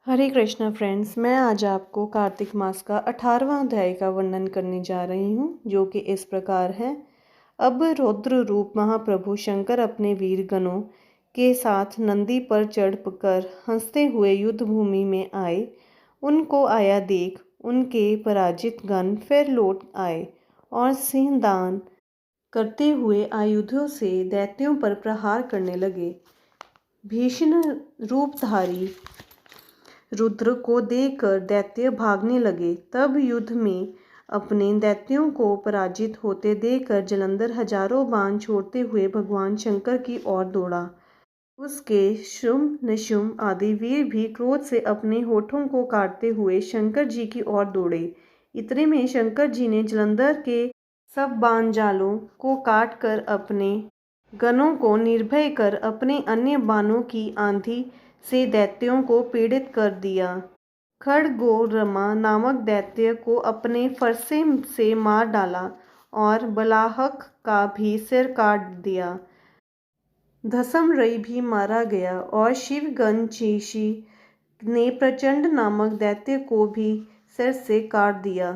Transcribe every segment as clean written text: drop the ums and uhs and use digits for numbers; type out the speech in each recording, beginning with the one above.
हरे Krishna friends, मैं आज आपको कार्तिक मास का 18वां अध्याय का वर्णन करने जा रही हूँ, जो कि इस प्रकार है। अब रौद्र रूप महाप्रभु शंकर अपने वीर गणों के साथ नंदी पर चढ़ कर हंसते हुए युद्ध भूमि में आए। उनको आया देख उनके पराजित गण फिर लौट आए और सिंहदान करते हुए आयुधों से दैत्यों पर प्रहार करने लगे। भीषण रूपधारी रुद्र को देखकर दैत्य भागने लगे। तब युद्ध में अपने दैत्यों को पराजित होते देखकर जलंधर हजारों बाण छोड़ते हुए भगवान शंकर की ओर दौड़ा। उसके शुंभ निशुंभ आदि वीर भी क्रोध से अपने होठों को काटते हुए शंकर जी की ओर दौड़े। इतने में शंकर जी ने जलंधर के सब बाण जालों को काट कर अपने गणों को निर्भय कर अपने अन्य बाणों की आंधी से दैत्यों को पीड़ित कर दिया। खड्गोरमा नामक दैत्य को अपने फरसे से मार डाला और बलाहक का भी सिर काट दिया। धसमरई भी मारा गया और शिवगणचेशी ने प्रचंड नामक दैत्य को भी सिर से काट दिया।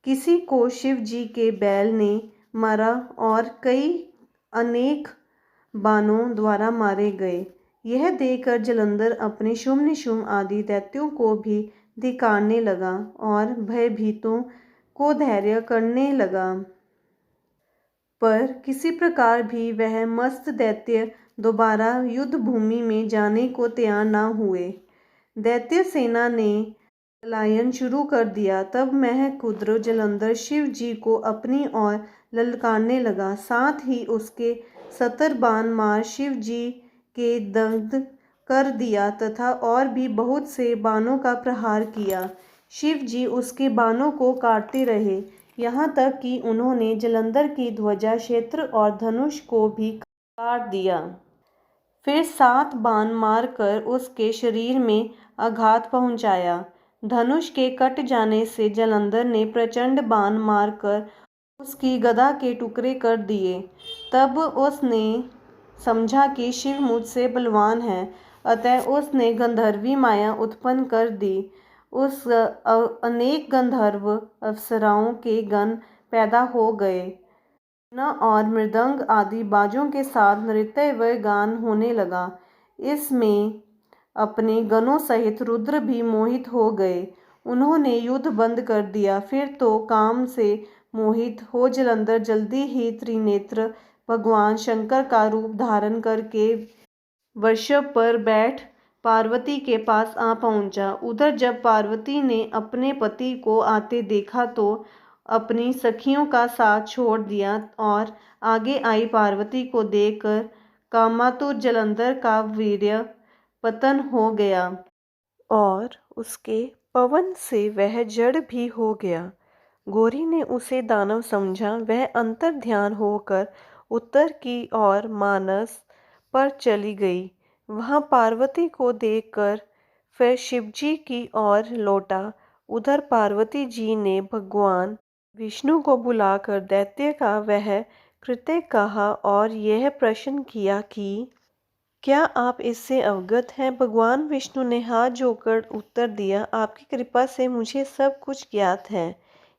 किसी को शिव जी के बैल ने मारा और कई अनेक बाणों द्वारा मारे गए। यह देखकर जलंधर अपने शुंभ निशुंभ आदि दैत्यों को भी धिक्कारने लगा और भयभीतों को धैर्य करने लगा। पर किसी प्रकार भी वह मस्त दैत्य दोबारा युद्ध भूमि में जाने को तैयार न हुए। दैत्य सेना ने पलायन शुरू कर दिया। तब महकुद्र जलंधर शिव जी को अपनी ओर ललकारने लगा। साथ ही उसके 70 बाण मार शिव जी के दग्ध कर दिया तथा और भी बहुत से बाणों का प्रहार किया। शिव जी उसके बाणों को काटते रहे, यहाँ तक कि उन्होंने जलंधर की ध्वजा क्षेत्र और धनुष को भी काट दिया। फिर 7 बाण मारकर उसके शरीर में आघात पहुंचाया। धनुष के कट जाने से जलंधर ने प्रचंड बाण मारकर उसकी गदा के टुकड़े कर दिए। तब उसने समझा कि शिव मुझसे बलवान है, अतः उसने गंधर्वी माया उत्पन्न कर दी। उस अनेक गंधर्व अप्सराओं के गण पैदा हो गए। वीणा और मृदंग आदि बाजों के साथ नृत्य व गान होने लगा। इसमें अपने गणों सहित रुद्र भी मोहित हो गए। उन्होंने युद्ध बंद कर दिया। फिर तो काम से मोहित हो जलंधर जल्दी ही त्रिनेत्र भगवान शंकर का रूप धारण करके वृषभ पर बैठ पार्वती के पास आ पहुंचा। उधर जब पार्वती ने अपने पति को आते देखा तो अपनी सखियों का साथ छोड़ दिया और आगे आई। पार्वती को देखकर कामातुर जलंधर का वीर्य पतन हो गया और उसके पवन से वह जड़ भी हो गया। गौरी ने उसे दानव समझा। वह अंतर ध्यान होकर उत्तर की ओर मानस पर चली गई। वहां पार्वती को देखकर फिर शिवजी की ओर लौटा। उधर पार्वती जी ने भगवान विष्णु को बुलाकर दैत्य का वह कृत्य कहा और यह प्रश्न किया कि क्या आप इससे अवगत हैं। भगवान विष्णु ने हाथ जोड़कर उत्तर दिया, आपकी कृपा से मुझे सब कुछ ज्ञात है।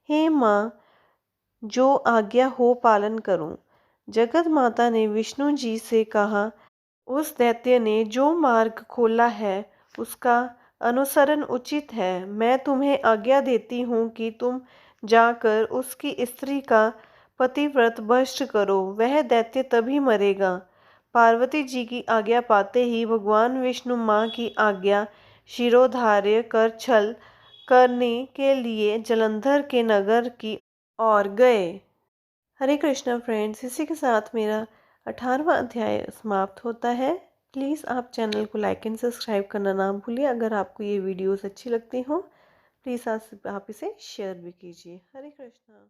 हे माँ, जो आज्ञा हो पालन करूं। जगत माता ने विष्णु जी से कहा, उस दैत्य ने जो मार्ग खोला है उसका अनुसरण उचित है। मैं तुम्हें आज्ञा देती हूँ कि तुम जाकर उसकी स्त्री का पतिव्रत भ्रष्ट करो। वह दैत्य तभी मरेगा। पार्वती जी की आज्ञा पाते ही भगवान विष्णु माँ की आज्ञा शिरोधार्य कर छल करने के लिए जलंधर के नगर की ओर गए। हरे कृष्णा फ्रेंड्स, इसी के साथ मेरा 18वां अध्याय समाप्त होता है। प्लीज़ आप चैनल को लाइक एंड सब्सक्राइब करना ना भूलिए। अगर आपको ये वीडियोस अच्छी लगती हों, प्लीज़ आप इसे शेयर भी कीजिए। हरे कृष्णा।